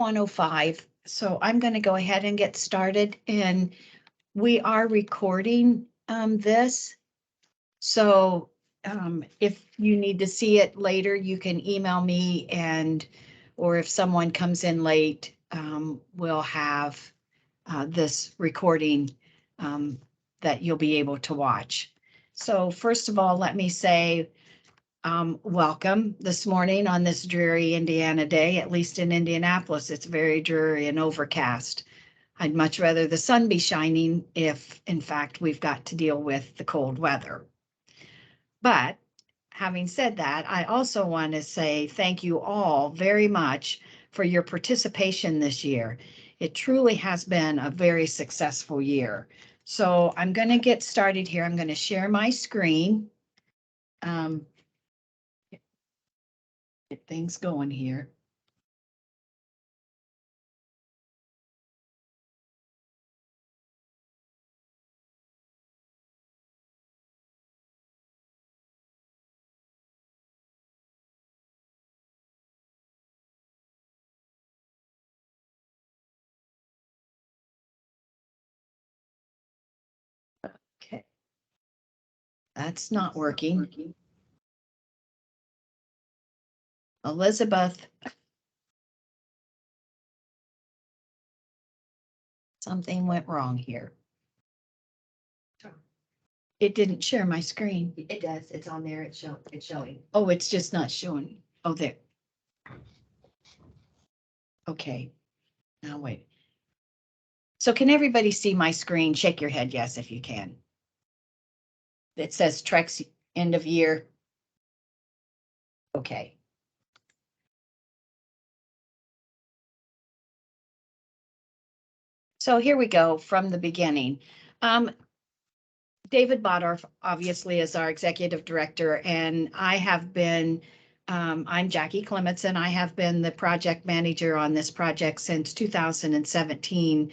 1:05. So I'm going to go ahead and get started, and we are recording this. So if you need to see it later, you can email me, or if someone comes in late, we'll have this recording that you'll be able to watch. So first of all, let me say welcome this morning on this dreary Indiana day. At least in Indianapolis, it's very dreary and overcast. I'd much rather the sun be shining if, in fact, we've got to deal with the cold weather. But having said that, I also want to say thank you all very much for your participation this year. It truly has been a very successful year. So I'm going to get started here. I'm going to share my screen. Get things going here. Okay. That's not working. Elizabeth. Something went wrong here. It didn't share my screen. It does. It's on there. It's showing. Oh, it's just not showing. Oh, there. Okay. Now wait. So can everybody see my screen? Shake your head yes if you can. It says TRECS end of year. Okay. So here we go from the beginning. David Bodorf obviously is our executive director, and I have been, I'm Jackie Clements, and I have been the project manager on this project since 2017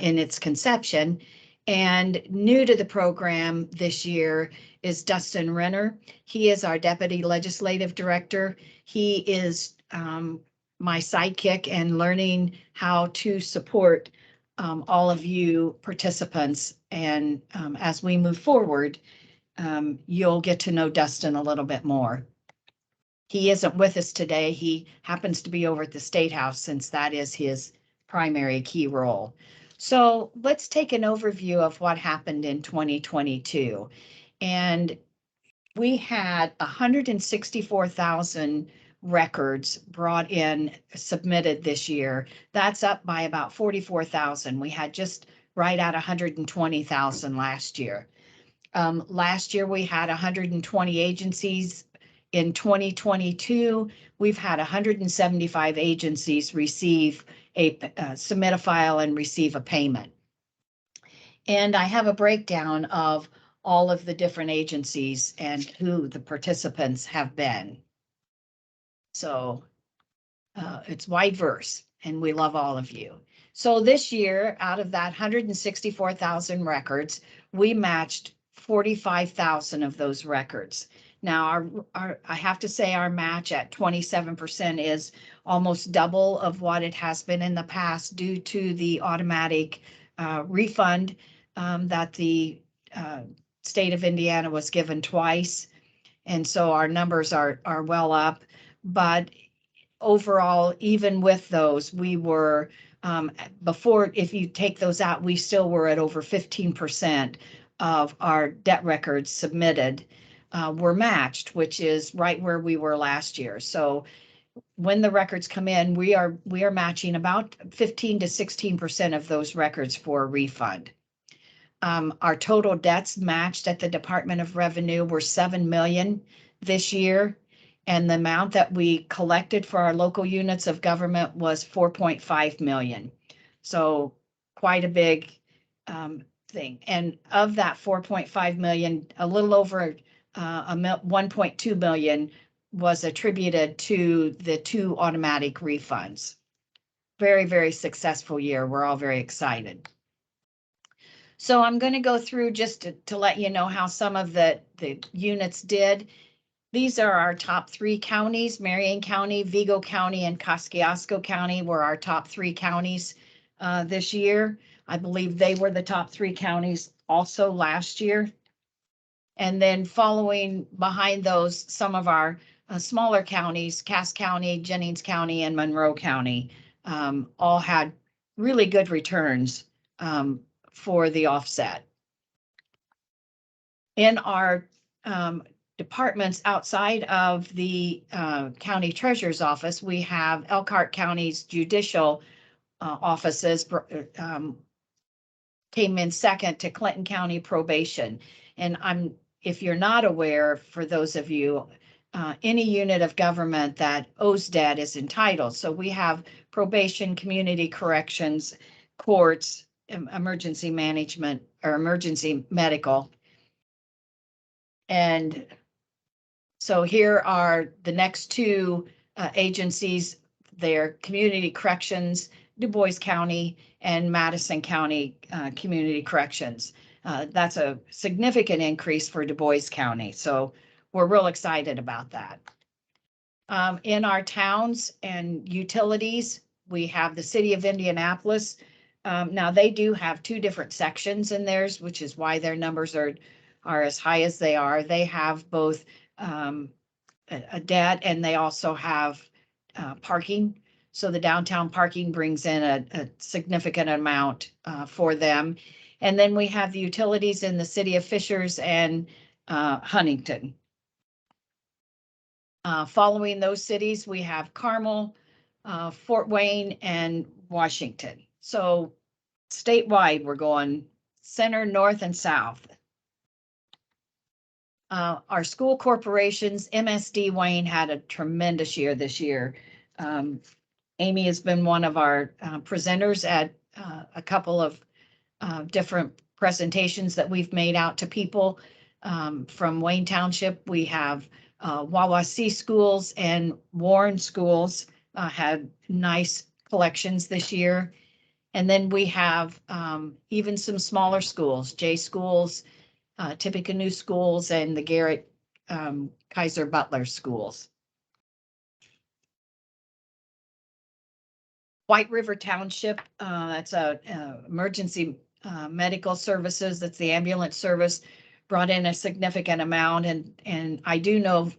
in its conception. And new to the program this year is Dustin Renner. He is our deputy legislative director. He is my sidekick and learning how to support all of you participants. And as we move forward, you'll get to know Dustin a little bit more. He isn't with us today. He happens to be over at the State House since that is his primary key role. So let's take an overview of what happened in 2022. And we had 164,000 records brought in, submitted this year. That's up by about 44,000. We had just right at 120,000 last year. Last year we had 120 agencies. In 2022, we've had 175 agencies receive submit a file and receive a payment. And I have a breakdown of all of the different agencies and who the participants have been. So it's wide verse, and we love all of you. So this year, out of that 164,000 records, we matched 45,000 of those records. Now, I have to say our match at 27% is almost double of what it has been in the past due to the automatic refund that the state of Indiana was given twice. And so our numbers are well up. But overall, even with those, we were before, if you take those out, we still were at over 15% of our debt records submitted were matched, which is right where we were last year. So when the records come in, we are matching about 15 to 16% of those records for a refund. Our total debts matched at the Department of Revenue were 7 million this year. And the amount that we collected for our local units of government was 4.5 million. So quite a big thing. And of that 4.5 million, a little over 1.2 million was attributed to the 2 automatic refunds. Very, very successful year. We're all very excited. So I'm going to go through just to let you know how some of the units did. These are our top 3 counties. Marion County, Vigo County, and Kosciuszko County were our top 3 counties this year. I believe they were the top 3 counties also last year. And then following behind those, some of our smaller counties, Cass County, Jennings County, and Monroe County, all had really good returns for the offset. In our departments outside of the county treasurer's office, we have Elkhart County's judicial offices came in second to Clinton County probation. And if you're not aware, for those of you, any unit of government that owes debt is entitled. So we have probation, community corrections, courts, emergency management, or emergency medical. And so here are the next 2 agencies. They're community corrections, Du Bois County and Madison County Community Corrections. That's a significant increase for Du Bois County. So we're real excited about that. In our towns and utilities, we have the city of Indianapolis. Now they do have 2 different sections in theirs, which is why their numbers are as high as they are. They have both a debt and they also have parking. So the downtown parking brings in a significant amount for them. And then we have the utilities in the city of Fishers and Huntington. Following those cities, we have Carmel, Fort Wayne, and Washington. So statewide, we're going center, north, and south. Our school corporations, MSD Wayne had a tremendous year this year. Amy has been one of our presenters at a couple of different presentations that we've made out to people from Wayne Township. We have Wawasee schools and Warren schools had nice collections this year. And then we have even some smaller schools, J schools, Tippecanoe schools, and the Garrett Kaiser Butler schools. White River Township, that's a emergency medical services. That's the ambulance service, brought in a significant amount. And I do know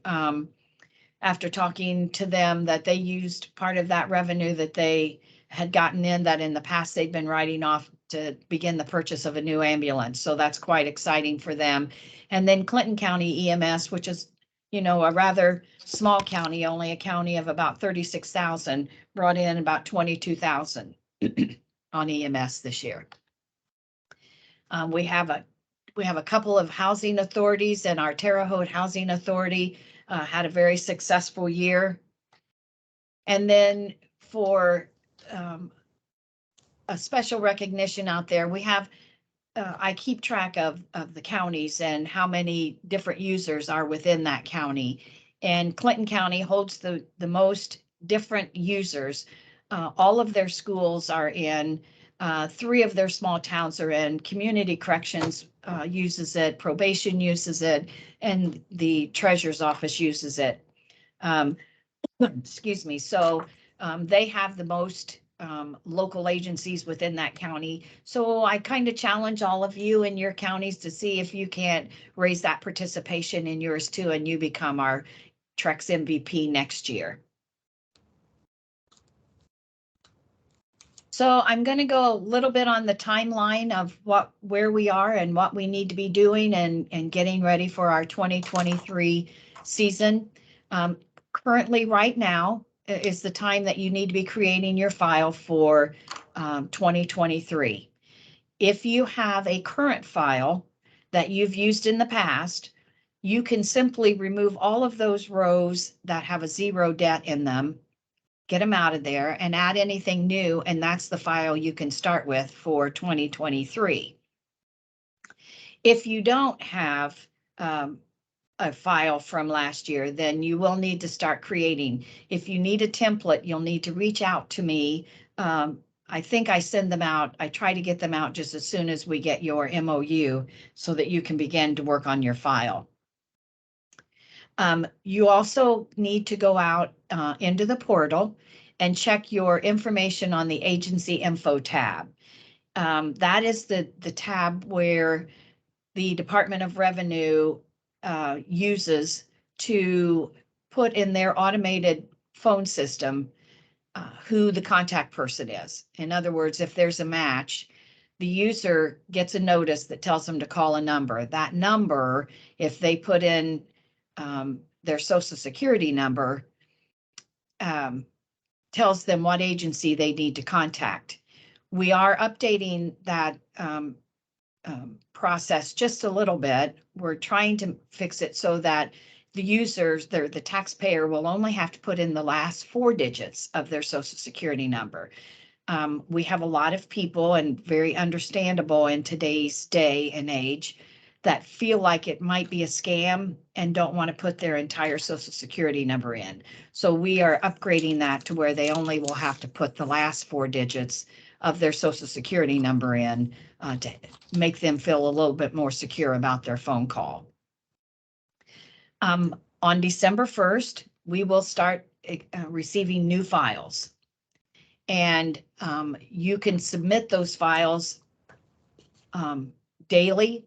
after talking to them that they used part of that revenue that they had gotten in, that in the past they'd been writing off to begin the purchase of a new ambulance. So that's quite exciting for them. And then Clinton County EMS, which is, you know, a rather small county, only a county of about 36,000, brought in about 22,000 on EMS this year. We have a couple of housing authorities, and our Terre Haute Housing Authority had a very successful year. And then for a special recognition out there, we have I keep track of the counties and how many different users are within that county. And Clinton County holds the most different users. All of their schools are in, 3 of their small towns are in, community corrections uses it, probation uses it, and the treasurer's office uses it. Excuse me. So they have the most local agencies within that county. So I kind of challenge all of you in your counties to see if you can't raise that participation in yours too, and you become our TRECS MVP next year. So I'm going to go a little bit on the timeline of where we are and what we need to be doing and getting ready for our 2023 season. Currently, right now, is the time that you need to be creating your file for 2023. If you have a current file that you've used in the past, you can simply remove all of those rows that have a 0 debt in them, get them out of there, and add anything new, and that's the file you can start with for 2023. If you don't have a file from last year, then you will need to start creating. If you need a template, you'll need to reach out to me. I think I send them out. I try to get them out just as soon as we get your MOU so that you can begin to work on your file. You also need to go out into the portal and check your information on the agency info tab. That is the tab where the Department of Revenue uses to put in their automated phone system who the contact person is. In other words, if there's a match, the user gets a notice that tells them to call a number. That number, if they put in their social security number, tells them what agency they need to contact. We are updating that process just a little bit. We're trying to fix it so that the users, the taxpayer, will only have to put in the last 4 digits of their social security number. We have a lot of people, and very understandable in today's day and age, that feel like it might be a scam and don't want to put their entire social security number in. So we are upgrading that to where they only will have to put the last 4 digits of their social security number in to make them feel a little bit more secure about their phone call. On December 1st, we will start receiving new files. And you can submit those files daily,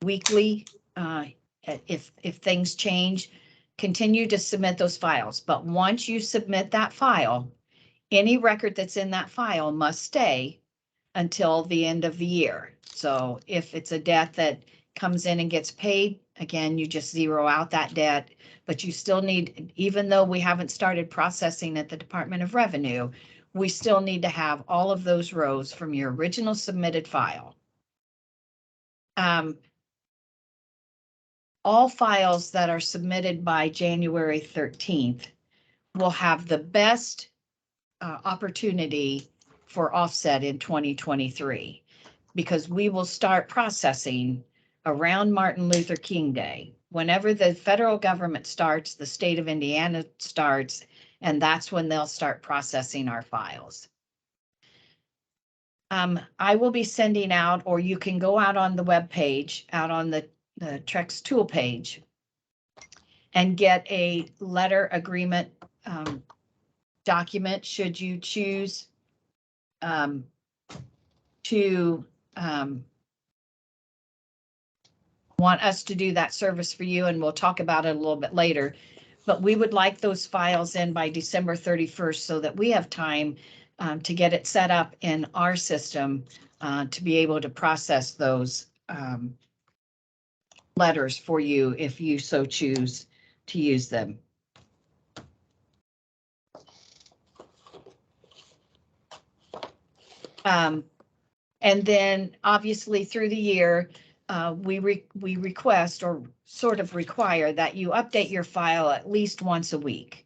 weekly. If things change, continue to submit those files. But once you submit that file, any record that's in that file must stay until the end of the year. So if it's a debt that comes in and gets paid, again, you just zero out that debt, but you still need, even though we haven't started processing at the Department of Revenue, we still need to have all of those rows from your original submitted file. All files that are submitted by January 13th will have the best opportunity for offset in 2023, because we will start processing around Martin Luther King Day. Whenever the federal government starts, the state of Indiana starts, and that's when they'll start processing our files. I will be sending out, or you can go out on the web page, out on the TRECS tool page, and get a letter agreement document should you choose to want us to do that service for you, and we'll talk about it a little bit later. But we would like those files in by December 31st so that we have time to get it set up in our system to be able to process those letters for you if you so choose to use them. And then obviously through the year, we request, or sort of require, that you update your file at least once a week.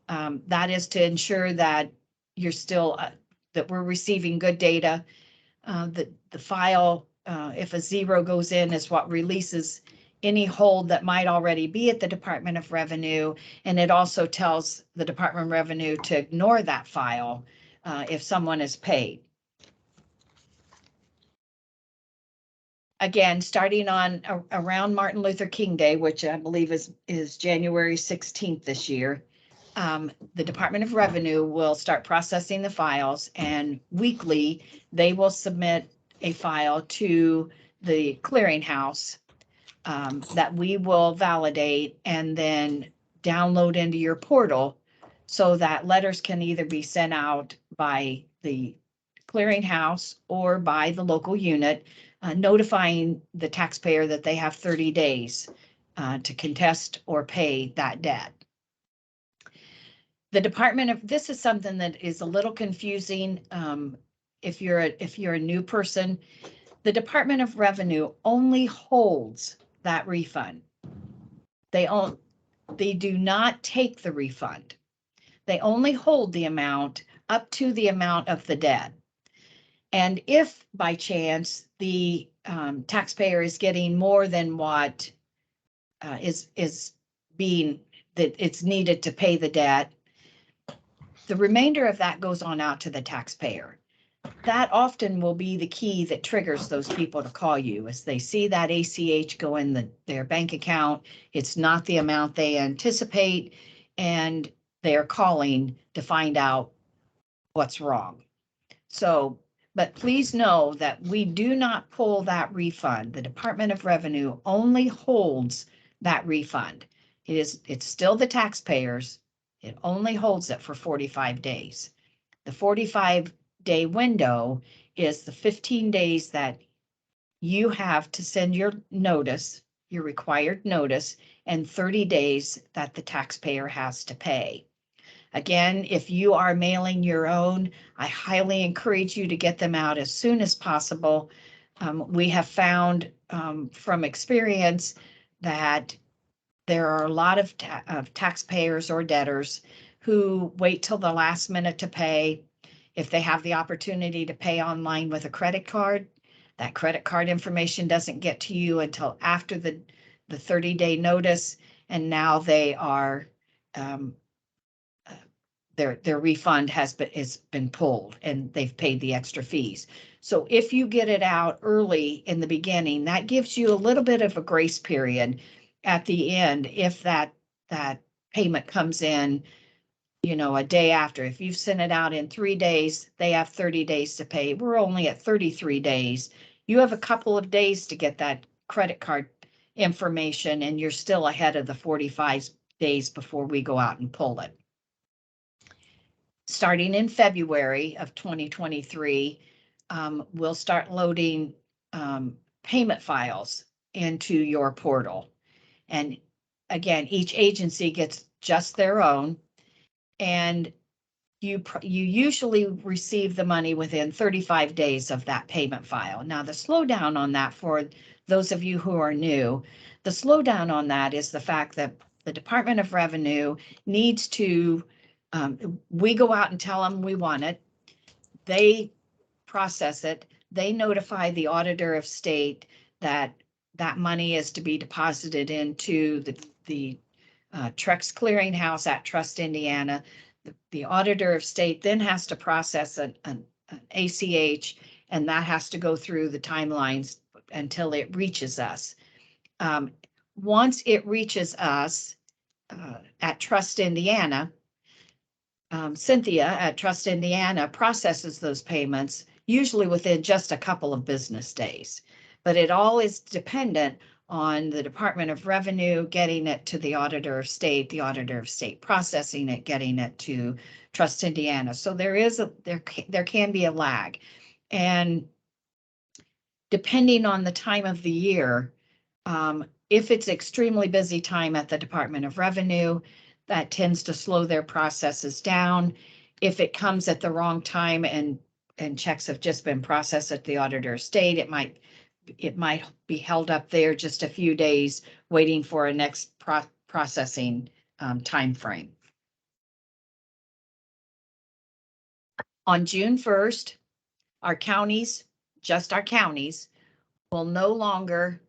That is to ensure that you're still, that we're receiving good data. The file, if a 0 goes in, is what releases any hold that might already be at the Department of Revenue. And it also tells the Department of Revenue to ignore that file if someone is paid. Again, starting on around Martin Luther King Day, which I believe is January 16th this year, the Department of Revenue will start processing the files, and weekly they will submit a file to the clearinghouse that we will validate and then download into your portal, so that letters can either be sent out by the clearinghouse or by the local unit, notifying the taxpayer that they have 30 days to contest or pay that debt. The Department of, this is something that is a little confusing if you're a new person. The Department of Revenue only holds that refund. They do not take the refund. They only hold the amount up to the amount of the debt. And if by chance the taxpayer is getting more than what is being, that it's needed to pay the debt, the remainder of that goes on out to the taxpayer. that often will be the key that triggers those people to call you as they see that ACH go in their bank account. It's not the amount they anticipate, and they're calling to find out what's wrong. So, but please know that we do not pull that refund. The Department of Revenue only holds that refund. It's still the taxpayers. It only holds it for 45 days. The 45-day window is the 15 days that you have to send your notice, your required notice, and 30 days that the taxpayer has to pay. Again, if you are mailing your own, I highly encourage you to get them out as soon as possible. We have found from experience that there are a lot of taxpayers or debtors who wait till the last minute to pay. If they have the opportunity to pay online with a credit card, that credit card information doesn't get to you until after the 30-day notice, and now they are their refund has been pulled and they've paid the extra fees. So if you get it out early in the beginning, that gives you a little bit of a grace period at the end if that payment comes in, a day after. If you've sent it out in 3 days, they have 30 days to pay. We're only at 33 days. You have a couple of days to get that credit card information, and you're still ahead of the 45 days before we go out and pull it. Starting in February of 2023, we'll start loading payment files into your portal. And again, each agency gets just their own, and you usually receive the money within 35 days of that payment file. Now, the slowdown on that, for those of you who are new, the slowdown on that is the fact that the Department of Revenue needs to, we go out and tell them we want it. They process it. They notify the auditor of state that that money is to be deposited into the TRECS clearinghouse at Trust Indiana. The auditor of state then has to process an ACH, and that has to go through the timelines until it reaches us. Once it reaches us at Trust Indiana, Cynthia at Trust Indiana processes those payments, usually within just a couple of business days. But it all is dependent on the Department of Revenue getting it to the auditor of state, the auditor of state processing it, getting it to Trust Indiana. So there can be a lag. And depending on the time of the year, if it's extremely busy time at the Department of Revenue, that tends to slow their processes down. If it comes at the wrong time and checks have just been processed at the auditor of state, it might be held up there just a few days waiting for a next processing time frame. On June 1st, our counties, just our counties, will no longer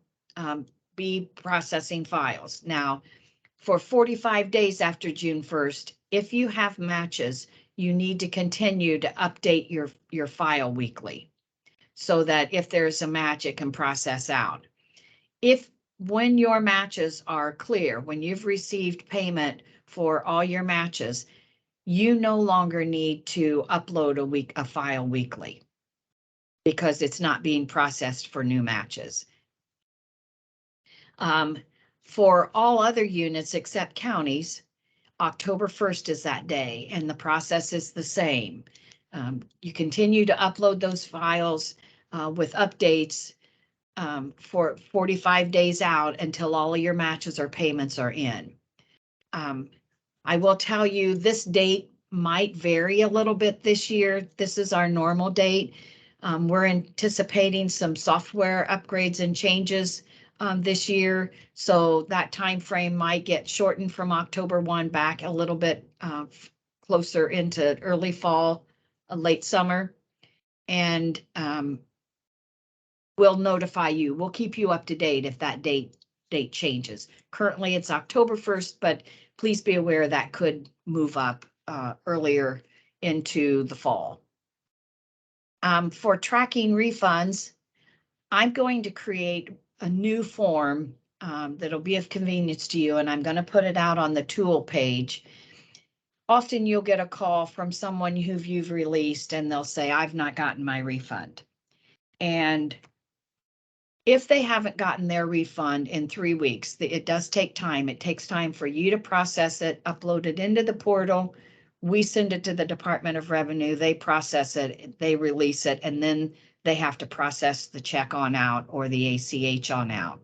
be processing files. Now, for 45 days after June 1st, if you have matches, you need to continue to update your file weekly so that if there's a match, it can process out. When your matches are clear, when you've received payment for all your matches, you no longer need to upload a file weekly because it's not being processed for new matches. For all other units except counties, October 1st is that day, and the process is the same. You continue to upload those files with updates for 45 days out until all of your matches or payments are in. I will tell you this date might vary a little bit this year. This is our normal date. We're anticipating some software upgrades and changes this year, so that time frame might get shortened from October 1 back a little bit closer into early fall, late summer, and we'll notify you. We'll keep you up to date if that date changes. Currently, it's October 1st, but please be aware that could move up earlier into the fall. For tracking refunds, I'm going to create a new form that'll be of convenience to you, and I'm going to put it out on the tool page. Often you'll get a call from someone who you've released and they'll say, I've not gotten my refund. And if they haven't gotten their refund in 3 weeks, it does take time. It takes time for you to process it, upload it into the portal. We send it to the Department of Revenue. They process it, they release it, and then they have to process the check on out or the ACH on out.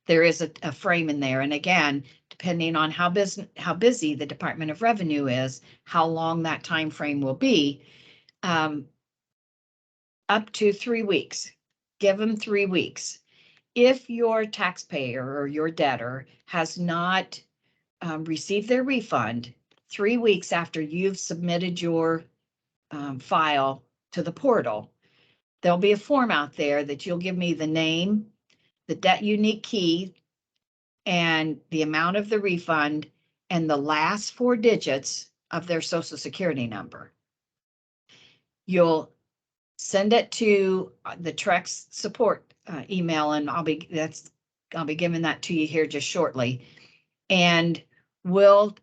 There is a frame in there. And again, depending on how busy the Department of Revenue is, how long that time frame will be, up to 3 weeks. Give them 3 weeks. If your taxpayer or your debtor has not received their refund 3 weeks after you've submitted your file to the portal, there'll be a form out there that you'll give me the name, the debt unique key, and the amount of the refund, and the last 4 digits of their Social Security number. You'll send it to the TRECS support email, and I'll be giving that to you here just shortly. And we'll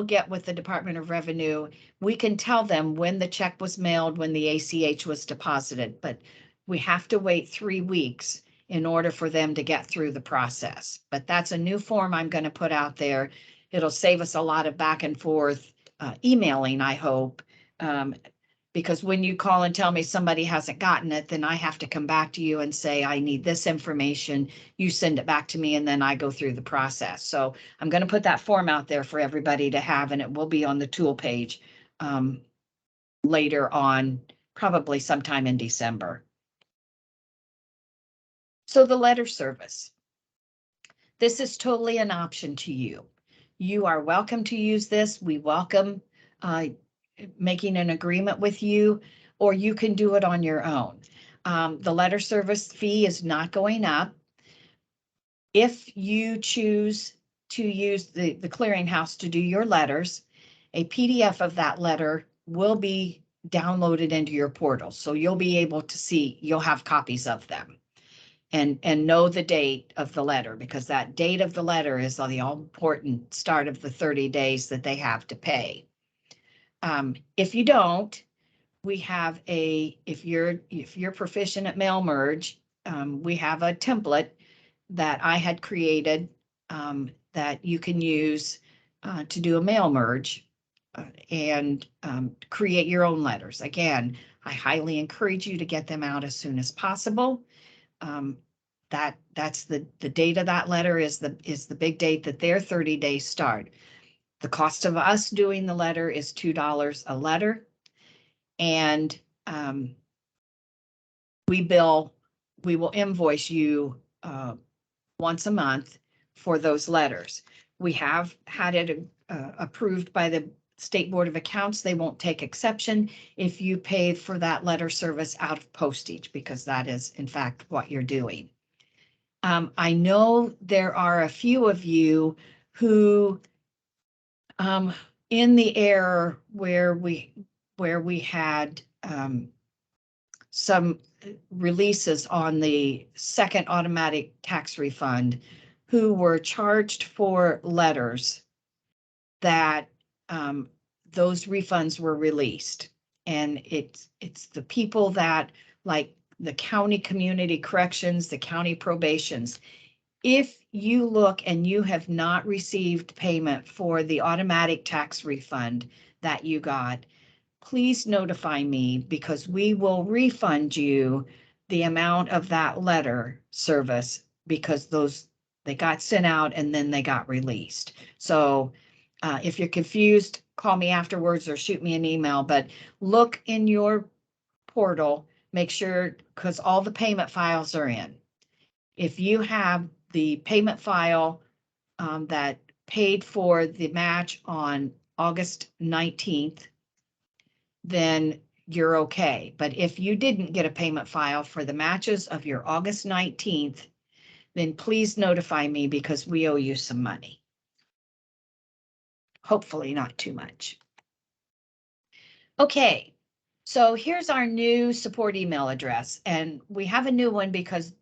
get with the Department of Revenue. We can tell them when the check was mailed, when the ACH was deposited, but we have to wait 3 weeks in order for them to get through the process. But that's a new form I'm going to put out there. It'll save us a lot of back and forth emailing, I hope. Because when you call and tell me somebody hasn't gotten it, then I have to come back to you and say, I need this information. You send it back to me, and then I go through the process. So I'm going to put that form out there for everybody to have, and it will be on the tool page later on, probably sometime in December. So the letter service. This is totally an option to you. You are welcome to use this. We welcome making an agreement with you, or you can do it on your own. The letter service fee is not going up. If you choose to use the clearinghouse to do your letters, a PDF of that letter will be downloaded into your portal. So you'll be able to see, you'll have copies of them and know the date of the letter, because that date of the letter is the all-important start of the 30 days that they have to pay. If you don't, we have if you're proficient at mail merge, we have a template that I had created that you can use to do a mail merge and create your own letters. Again, I highly encourage you to get them out as soon as possible. That's the date of that letter is the big date that their 30 days start. The cost of us doing the letter is $2 a letter, and we will invoice you once a month for those letters. We have had it approved by the State Board of Accounts. They won't take exception if you pay for that letter service out of postage, because that is in fact what you're doing. I know there are a few of you who in the error where we had some releases on the second automatic tax refund who were charged for letters that those refunds were released. And it's the people that, like the county community corrections, the county probations. If you look and you have not received payment for the automatic tax refund that you got, please notify me, because we will refund you the amount of that letter service, because they got sent out and then they got released. So if you're confused, call me afterwards or shoot me an email, but look in your portal, make sure, because all the payment files are in. If you have the payment file that paid for the match on August 19th, then you're okay. But if you didn't get a payment file for the matches of your August 19th, then please notify me, because we owe you some money. Hopefully not too much. Okay, So here's our new support email address, and we have a new one because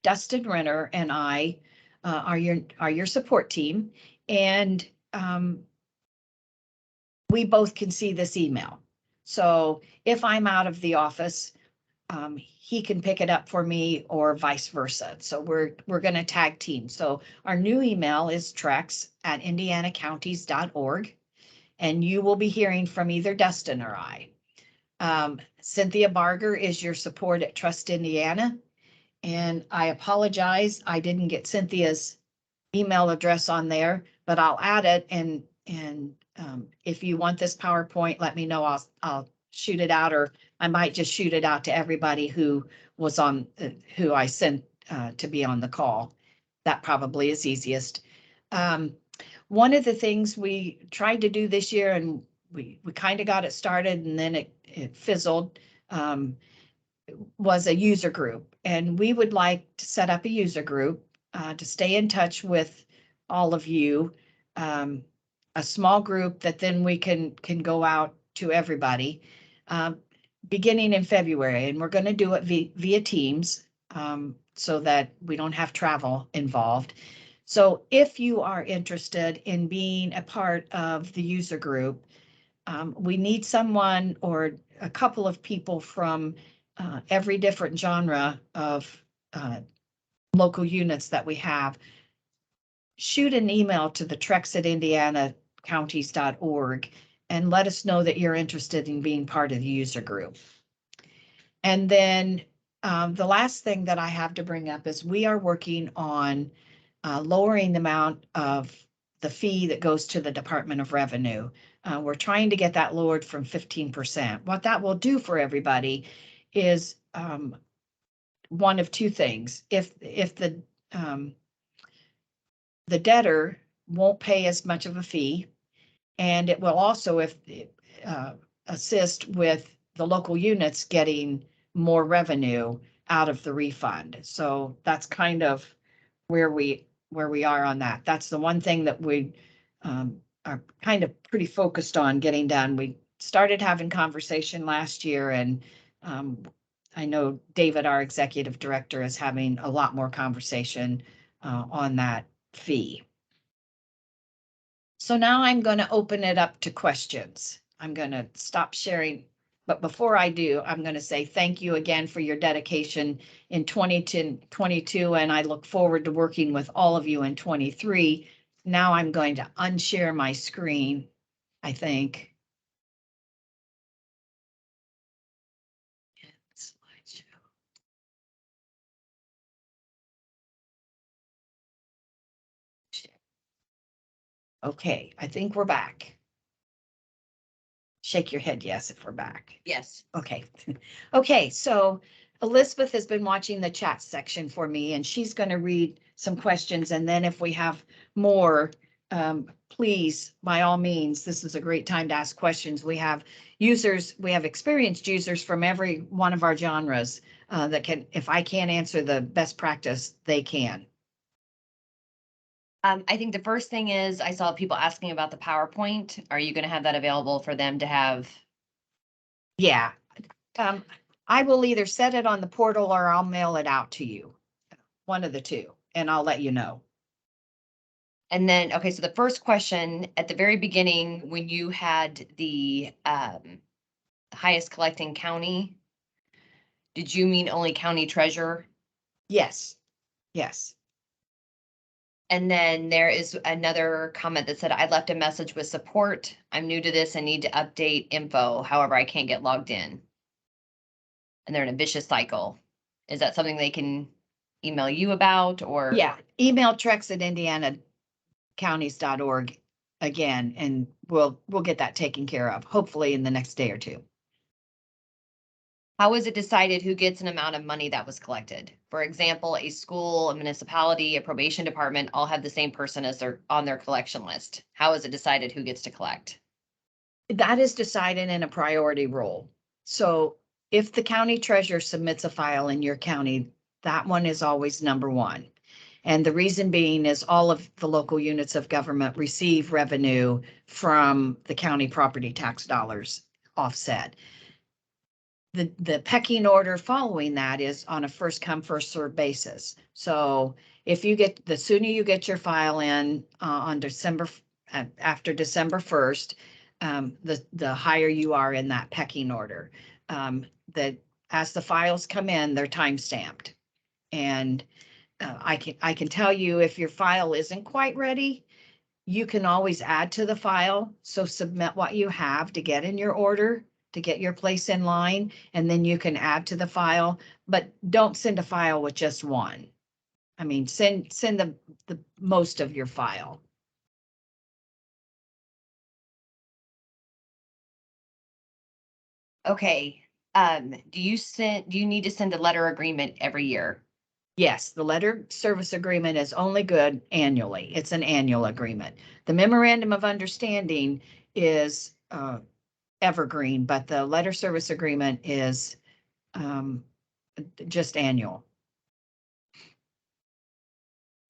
Dustin Renner and I are your support team, and we both can see this email. So if I'm out of the office, he can pick it up for me or vice versa. So we're going to tag team. So our new email is trecs@indianacounties.org, and you will be hearing from either Dustin or I. Cynthia Barger is your support at Trust Indiana. And I apologize, I didn't get Cynthia's email address on there, but I'll add it, and if you want this PowerPoint, let me know. I'll shoot it out, or I might just shoot it out to everybody who was on, who I sent to be on the call. That probably is easiest. One of the things we tried to do this year, and we kind of got it started and then it fizzled, was a user group. And we would like to set up a user group to stay in touch with all of you. A small group that then we can go out to everybody beginning in February. And we're going to do it via Teams so that we don't have travel involved. So if you are interested in being a part of the user group, we need someone or a couple of people from every different genre of local units that we have. Shoot an email to the TRECS@indianacounties.org and let us know that you're interested in being part of the user group. And then the last thing that I have to bring up is we are working on lowering the amount of the fee that goes to the Department of Revenue. We're trying to get that lowered from 15%. What that will do for everybody is one of two things. If the debtor won't pay as much of a fee, and it will also assist with the local units getting more revenue out of the refund. So that's kind of where we are on that. That's the one thing that we are kind of pretty focused on getting done. We started having conversation last year, and I know David, our executive director, is having a lot more conversation on that fee. So now I'm going to open it up to questions. I'm going to stop sharing. But before I do, I'm going to say thank you again for your dedication in 2022, and I look forward to working with all of you in 23. Now I'm going to unshare my screen, I think. Slideshow. Okay, I think we're back. Shake your head yes if we're back. Yes. Okay. Okay, so Elizabeth has been watching the chat section for me, and she's going to read some questions. And then if we have more, please, by all means, this is a great time to ask questions. We have experienced users from every one of our genres that can, if I can't answer the best practice, they can. I think the first thing is I saw people asking about the PowerPoint. Are you going to have that available for them to have? Yeah. I will either set it on the portal or I'll mail it out to you. One of the two, and I'll let you know. And then, okay, so the first question at the very beginning, when you had the highest collecting county, did you mean only county treasurer? Yes. Yes. And then there is another comment that said, I left a message with support. I'm new to this and need to update info. However, I can't get logged in. And they're in a vicious cycle. Is that something they can email you about, or? Yeah, email trecs@indianacounties.org again, and we'll get that taken care of, hopefully in the next day or two. How is it decided who gets an amount of money that was collected? For example, a school, a municipality, a probation department all have the same person as on their collection list. How is it decided who gets to collect? That is decided in a priority role. So if the county treasurer submits a file in your county, that one is always number one. And the reason being is all of the local units of government receive revenue from the county property tax dollars offset. the pecking order following that is on a first come, first served basis. So if you get, the sooner you get your file in on after December 1st, the higher you are in that pecking order. That as the files come in, they're time stamped. And I can tell you if your file isn't quite ready, you can always add to the file. So submit what you have to get in your order, to get your place in line, and then you can add to the file, but don't send a file with just one. I mean, send the most of your file. Okay, do you need to send a letter agreement every year? Yes, the letter service agreement is only good annually. It's an annual agreement. The memorandum of understanding is evergreen, but the letter service agreement is just annual.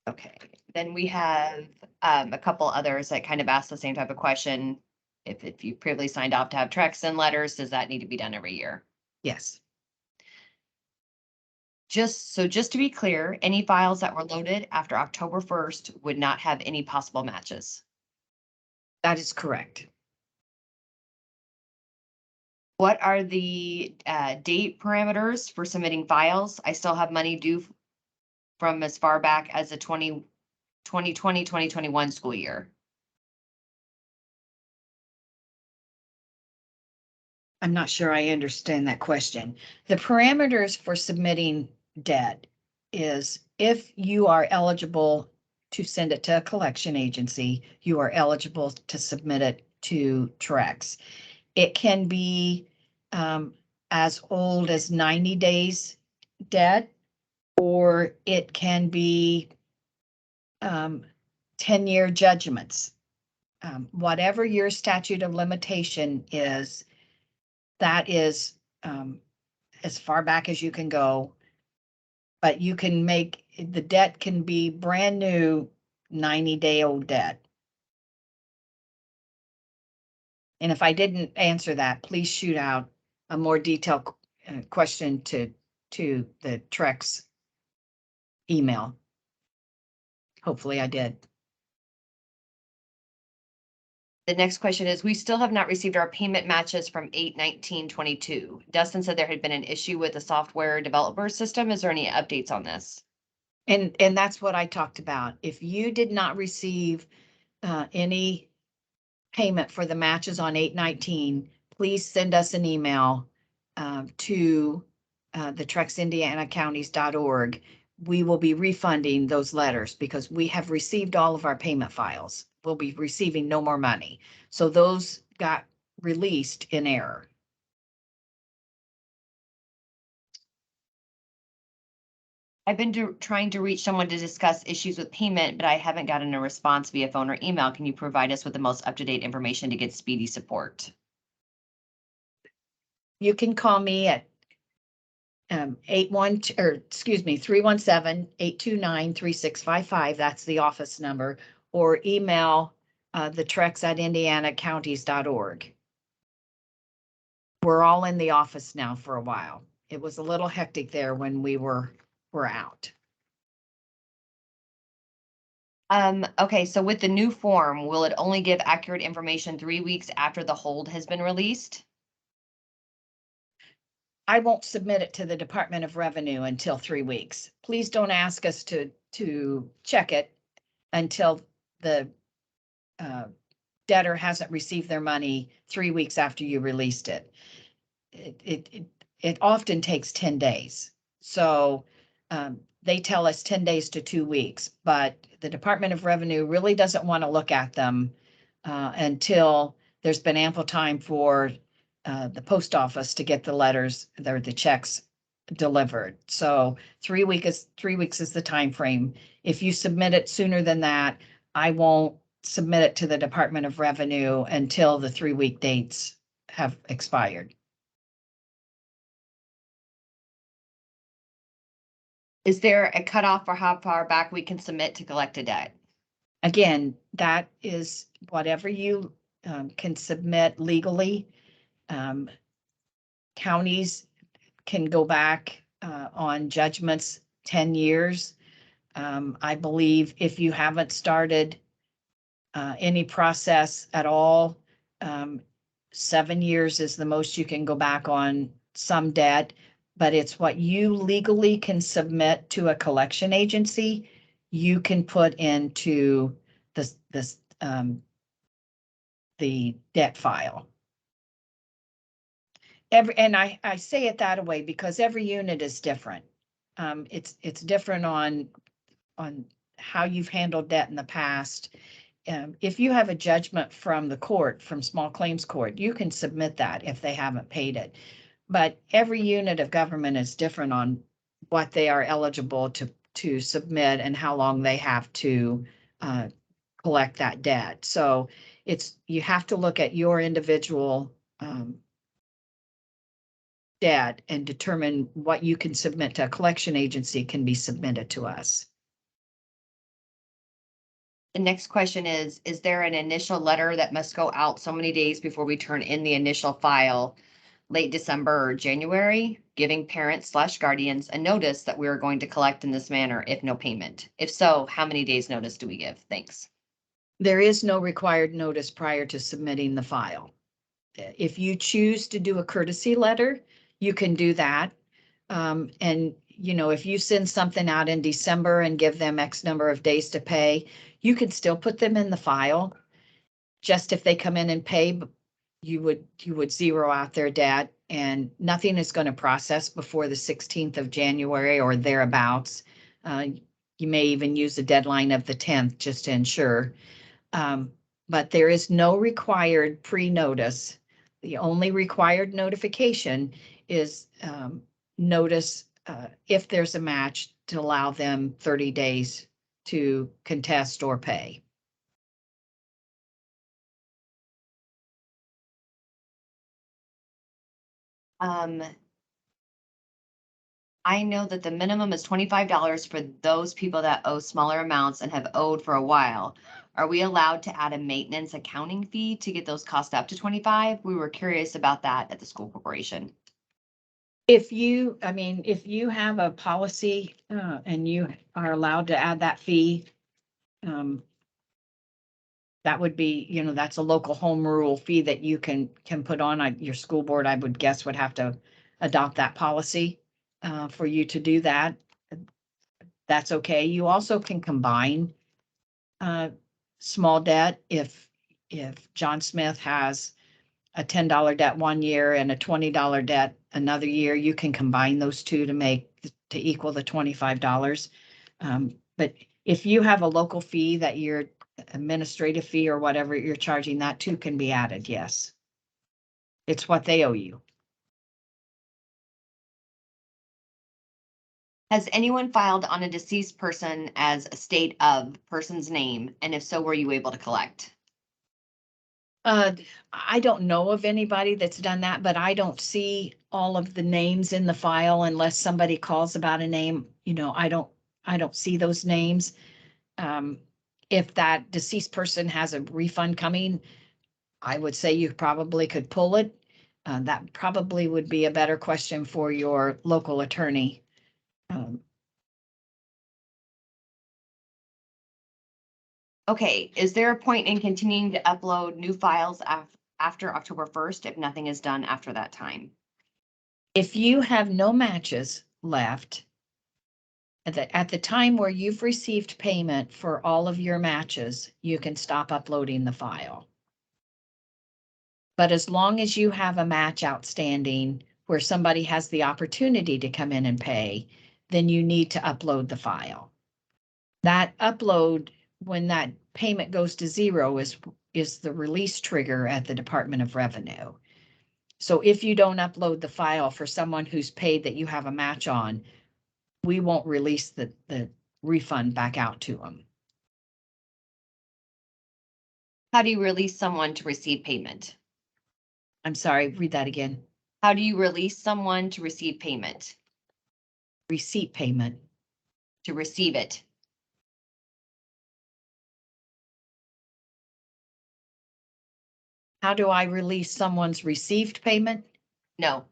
Okay, then we have a couple others that kind of ask the same type of question. If you previously signed off to have TRECS and letters, does that need to be done every year? Yes. Just to be clear, any files that were loaded after October 1st would not have any possible matches. That is correct. What are the date parameters for submitting files? I still have money due from as far back as the 2020-2021 school year. I'm not sure I understand that question. The parameters for submitting debt is if you are eligible to send it to a collection agency, you are eligible to submit it to TRECS. It can be as old as 90 days debt, or it can be 10-year judgments. Whatever your statute of limitation is, that is as far back as you can go. But you can make, the debt can be brand new 90-day-old debt. And if I didn't answer that, please shoot out a more detailed question to the TRECS email. Hopefully I did. The next question is, we still have not received our payment matches from 8/19/22. Dustin said there had been an issue with the software developer system. Is there any updates on this? And that's what I talked about. If you did not receive any payment for the matches on 8/19, please send us an email to the TRECSIndianaCounties.org. We will be refunding those letters because we have received all of our payment files. We'll be receiving no more money. So those got released in error. I've been trying to reach someone to discuss issues with payment, but I haven't gotten a response via phone or email. Can you provide us with the most up-to-date information to get speedy support? You can call me at 317-829-3655. That's the office number, or email the TRECS@IndianaCounties.org. We're all in the office now for a while. It was a little hectic there when we were out. Okay, so with the new form, will it only give accurate information 3 weeks after the hold has been released? I won't submit it to the Department of Revenue until 3 weeks. Please don't ask us to check it until the debtor hasn't received their money 3 weeks after you released it. It often takes 10 days. So they tell us 10 days to 2 weeks, but the Department of Revenue really doesn't want to look at them until there's been ample time for the post office to get the letters, the checks delivered. So 3 weeks is the time frame. If you submit it sooner than that, I won't submit it to the Department of Revenue until the 3-week dates have expired. Is there a cutoff for how far back we can submit to collect a debt? Again, that is whatever you can submit legally. Counties can go back on judgments 10 years. I believe if you haven't started any process at all, 7 years is the most you can go back on some debt, but it's what you legally can submit to a collection agency, you can put into the debt file. And I say it that way because every unit is different. It's different on how you've handled debt in the past. If you have a judgment from the court, from small claims court, you can submit that if they haven't paid it. But every unit of government is different on what they are eligible to submit and how long they have to collect that debt. So you have to look at your individual debt and determine what you can submit to a collection agency can be submitted to us. The next question is there an initial letter that must go out so many days before we turn in the initial file, late December or January, giving parents/guardians a notice that we are going to collect in this manner if no payment? If so, how many days notice do we give? Thanks. There is no required notice prior to submitting the file. If you choose to do a courtesy letter, you can do that. And if you send something out in December and give them X number of days to pay, you can still put them in the file. Just if they come in and pay, you would zero out their debt, and nothing is going to process before the 16th of January or thereabouts. You may even use the deadline of the 10th just to ensure. But there is no required pre-notice. The only required notification is notice if there's a match to allow them 30 days to contest or pay. I know that the minimum is $25 for those people that owe smaller amounts and have owed for a while. Are we allowed to add a maintenance accounting fee to get those costs up to 25? We were curious about that at the school corporation. If you have a policy and you are allowed to add that fee, that would be, that's a local home rule fee that you can put on. Your school board, I would guess, would have to adopt that policy for you to do that. That's okay. You also can combine small debt. If John Smith has a $10 debt one year and a $20 debt another year, you can combine those two to equal the $25. But if you have a local fee that your administrative fee or whatever you're charging, that too can be added. Yes. It's what they owe you. Has anyone filed on a deceased person as a state of person's name? And if so, were you able to collect? I don't know of anybody that's done that, but I don't see all of the names in the file unless somebody calls about a name. I don't see those names. If that deceased person has a refund coming, I would say you probably could pull it. That probably would be a better question for your local attorney. Okay, is there a point in continuing to upload new files after October 1st if nothing is done after that time? If you have no matches left, at the time where you've received payment for all of your matches, you can stop uploading the file. But as long as you have a match outstanding where somebody has the opportunity to come in and pay, then you need to upload the file. That upload, when that payment goes to zero, is the release trigger at the Department of Revenue. So if you don't upload the file for someone who's paid that you have a match on, we won't release the refund back out to them. How do you release someone to receive payment? I'm sorry, read that again. How do you release someone to receive payment? Receipt payment. To receive it. How do I release someone's received payment? No.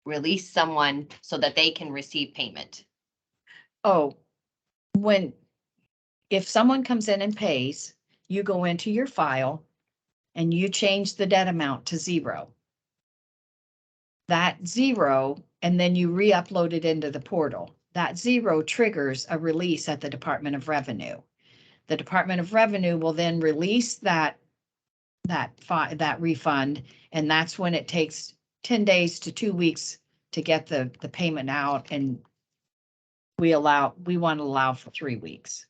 release someone so that they can receive payment? Oh, if someone comes in and pays, you go into your file and you change the debt amount to 0. That 0, and then you re-upload it into the portal. That 0 triggers a release at the Department of Revenue. The Department of Revenue will then release that refund, and that's when it takes 10 days to 2 weeks to get the payment out, and we want to allow for 3 weeks.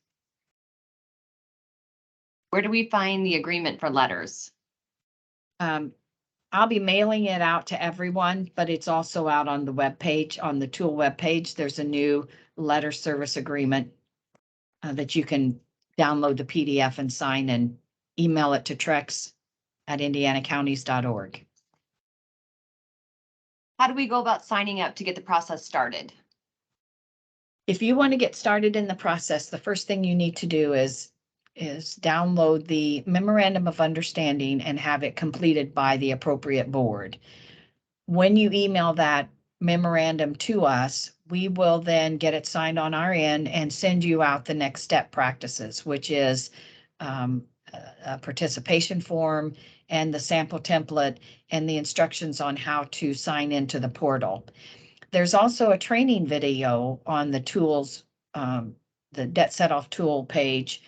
Where do we find the agreement for letters? I'll be mailing it out to everyone, but it's also out on the webpage, on the tool webpage. There's a new letter service agreement that you can download the PDF and sign and email it to TRECS@indianacounties.org. How do we go about signing up to get the process started? If you want to get started in the process, the first thing you need to do is download the memorandum of understanding and have it completed by the appropriate board. When you email that memorandum to us, we will then get it signed on our end and send you out the next step practices, which is a participation form and the sample template and the instructions on how to sign into the portal. There's also a training video on the tools, the debt set-off tool page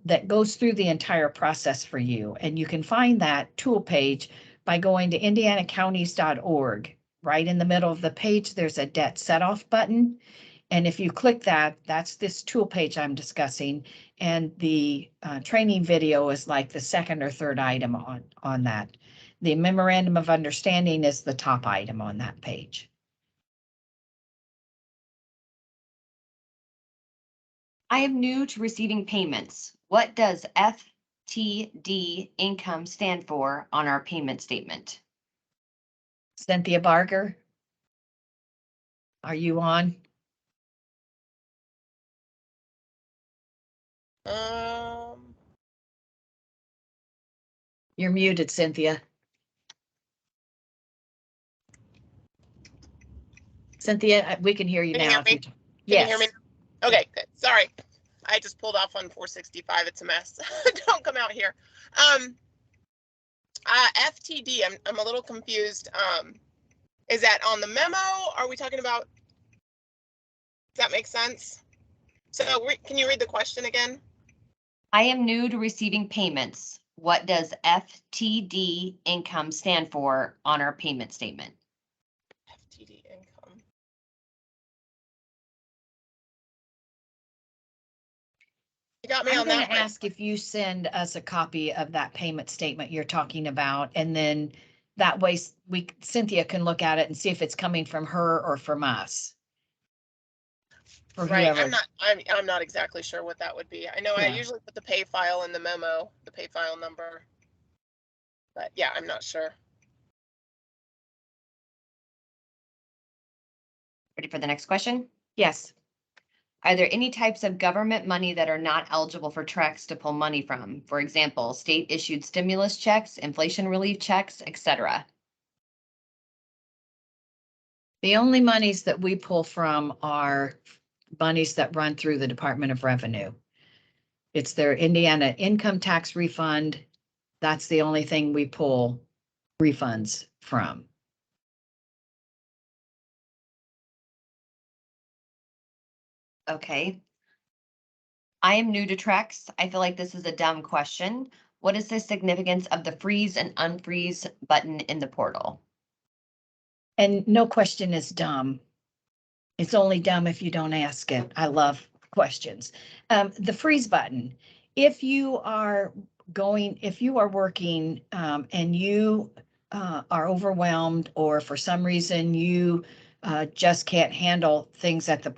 that goes through the entire process for you. And you can find that tool page by going to indianacounties.org. Right in the middle of the page, there's a debt set-off button. And if you click that, that's this tool page I'm discussing. And the training video is like the second or third item on that. The memorandum of understanding is the top item on that page. I am new to receiving payments. What does FTD income stand for on our payment statement? Cynthia Barger, are you on? You're muted, Cynthia. Cynthia, we can hear you Can you now. hear me? Yes. Can you hear me? Okay, good. Sorry. I just pulled off on 465. It's a mess. Don't come out here. FTD, I'm a little confused. Is that on the memo? Are we talking about? Does that make sense? So can you read the question again? I am new to receiving payments. What does FTD income stand for on our payment statement? FTD income. You got me I'm on going that to one. ask if you send us a copy of that payment statement you're talking about, and then that way Cynthia can look at it and see if it's coming from her or from us. Or right. whoever. I'm not exactly sure what that would be. I know I usually put the pay file in the memo, the pay file number. But yeah, I'm not sure. Ready for the next question? Yes. Are there any types of government money that are not eligible for TRECS to pull money from? For example, state issued stimulus checks, inflation relief checks, etc. The only monies that we pull from are monies that run through the Department of Revenue. It's their Indiana income tax refund. That's the only thing we pull refunds from. Okay. I am new to TRECS. I feel like this is a dumb question. What is the significance of the freeze and unfreeze button in the portal? And no question is dumb. It's only dumb if you don't ask it. I love questions. The freeze button. If you are working and you are overwhelmed, or for some reason you just can't handle things at the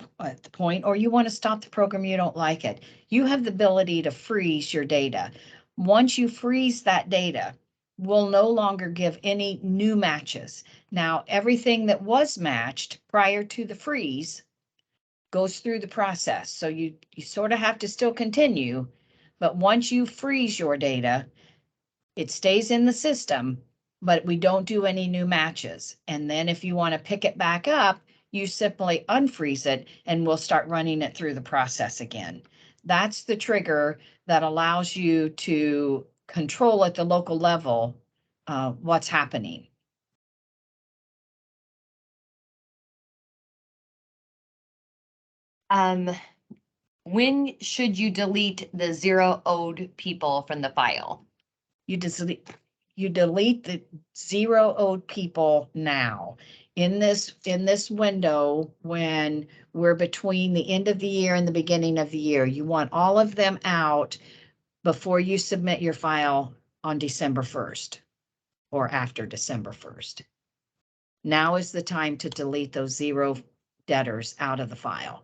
point, or you want to stop the program, you don't like it, you have the ability to freeze your data. Once you freeze that data, we'll no longer give any new matches. Now, everything that was matched prior to the freeze goes through the process. So you sort of have to still continue, but once you freeze your data, it stays in the system, but we don't do any new matches. And then if you want to pick it back up, you simply unfreeze it and we'll start running it through the process again. That's the trigger that allows you to control at the local level what's happening. When should you delete the 0 owed people from the file? You delete the 0 owed people now. In this window, when we're between the end of the year and the beginning of the year, you want all of them out before you submit your file on December 1st or after December 1st. Now is the time to delete those 0 debtors out of the file.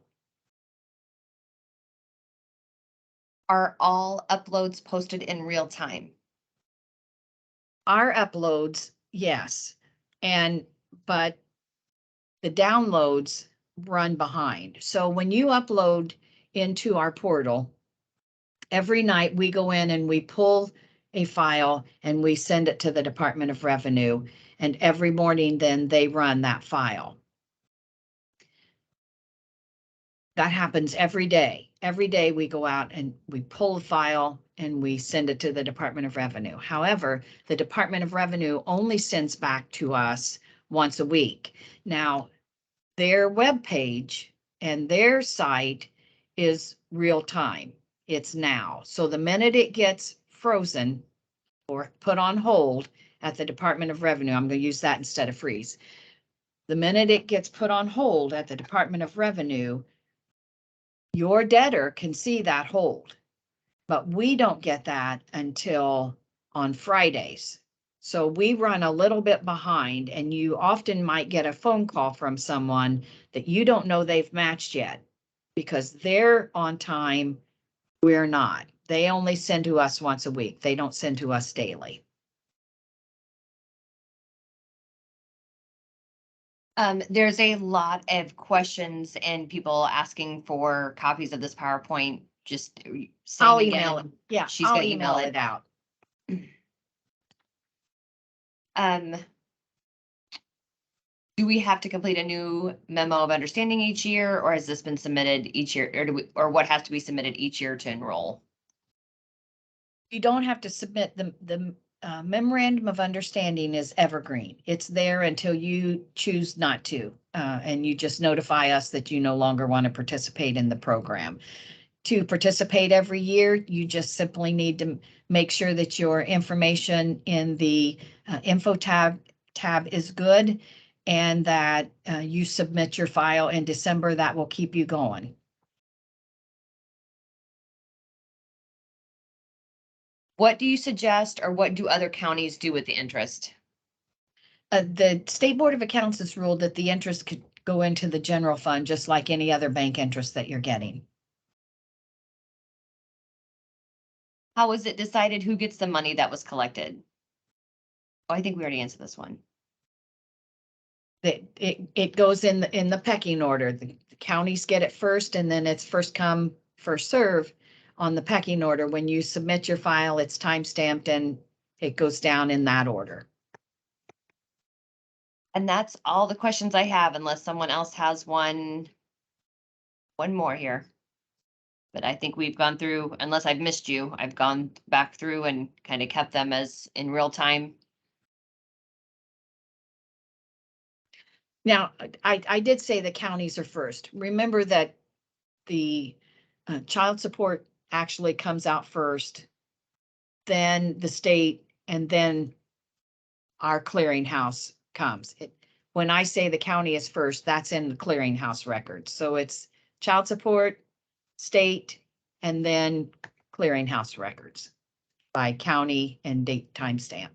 Are all uploads posted in real time? Our uploads, yes, but the downloads run behind. So when you upload into our portal, every night we go in and we pull a file and we send it to the Department of Revenue, and every morning then they run that file. That happens every day. Every day we go out and we pull a file and we send it to the Department of Revenue. However, the Department of Revenue only sends back to us once a week. Now, their webpage and their site is real time. It's now. So the minute it gets frozen or put on hold at the Department of Revenue, I'm going to use that instead of freeze. The minute it gets put on hold at the Department of Revenue, your debtor can see that hold, but we don't get that until on Fridays. So we run a little bit behind, and you often might get a phone call from someone that you don't know they've matched yet because they're on time. We're not. They only send to us once a week. They don't send to us daily. There's a lot of questions and people asking for copies of this PowerPoint. Just saying I'll again, email it. Yeah, she's I'll gonna email it out. Do we have to complete a new memo of understanding each year, or has this been submitted each year, or what has to be submitted each year to enroll? You don't have to submit the memorandum of understanding is evergreen. It's there until you choose not to, and you just notify us that you no longer want to participate in the program. To participate every year, you just simply need to make sure that your information in the info tab is good, and that you submit your file in December. That will keep you going. What do you suggest, or what do other counties do with the interest? The State Board of Accounts has ruled that the interest could go into the general fund, just like any other bank interest that you're getting. How was it decided who gets the money that was collected? Oh, I think we already answered this one. It goes in the pecking order. The counties get it first, and then it's first come, first serve on the pecking order. When you submit your file, it's time stamped and it goes down in that order. And that's all the questions I have, unless someone else has one more here. But I think we've gone through, unless I've missed you, I've gone back through and kind of kept them as in real time. Now, I did say the counties are first. Remember that the child support actually comes out first, then the state, and then our clearinghouse comes. When I say the county is first, that's in the clearinghouse records. So it's child support, state, and then clearinghouse records by county and date timestamp.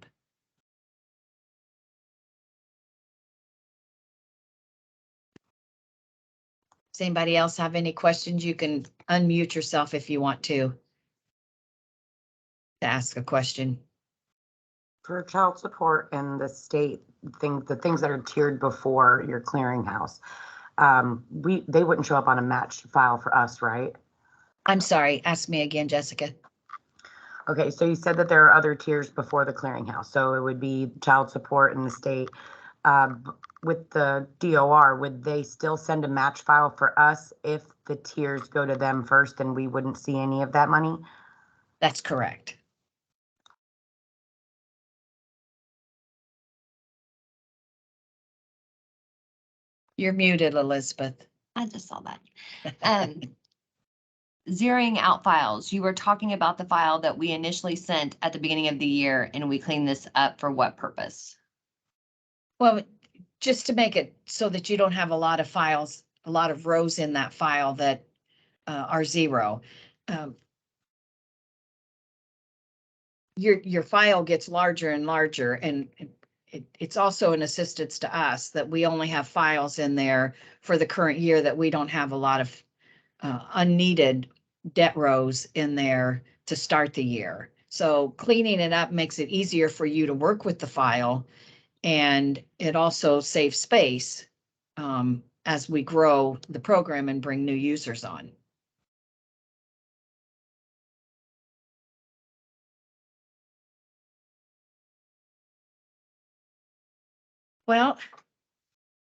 Does anybody else have any questions? You can unmute yourself if you want to ask a question. For child support and the state thing, the things that are tiered before your clearinghouse, they wouldn't show up on a matched file for us, right? I'm sorry, ask me again, Jessica. Okay, so you said that there are other tiers before the clearinghouse, so it would be child support in the state. With the DOR, would they still send a match file for us if the tiers go to them first and we wouldn't see any of that money? That's correct. You're muted, Elizabeth. I just saw that. Zeroing out files. You were talking about the file that we initially sent at the beginning of the year, and we cleaned this up for what purpose? Well, just to make it so that you don't have a lot of files, a lot of rows in that file that are zero. Your file gets larger and larger, and it's also an assistance to us that we only have files in there for the current year, that we don't have a lot of unneeded debt rows in there to start the year. So cleaning it up makes it easier for you to work with the file, and it also saves space as we grow the program and bring new users on. Well,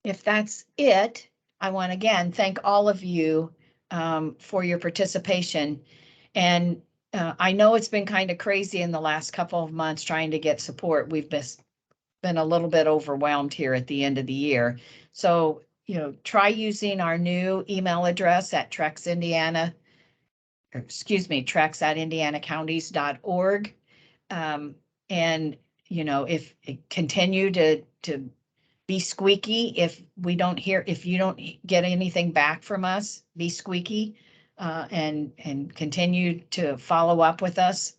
if that's it, I want to again thank all of you for your participation. And I know it's been kind of crazy in the last couple of months trying to get support. We've been a little bit overwhelmed here at the end of the year. So, try using our new email address at TRECS@indianacounties.org. And, if continue to be squeaky. If you don't get anything back from us, be squeaky and continue to follow up with us.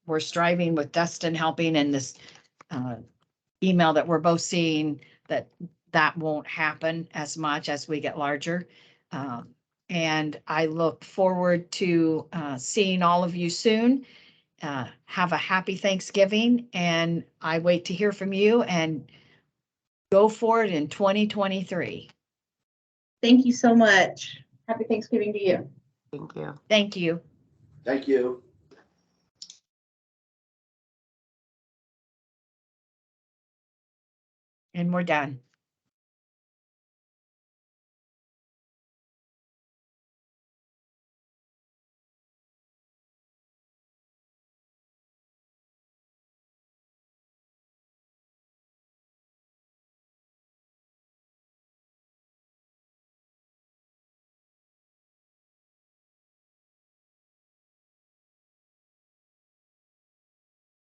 We're striving with Dustin helping in this email that we're both seeing that won't happen as much as we get larger. And I look forward to seeing all of you soon. Have a happy Thanksgiving, and I wait to hear from you, and go for it in 2023. Thank you so much. Happy Thanksgiving to you. Thank you. Thank you. Thank you. And we're done.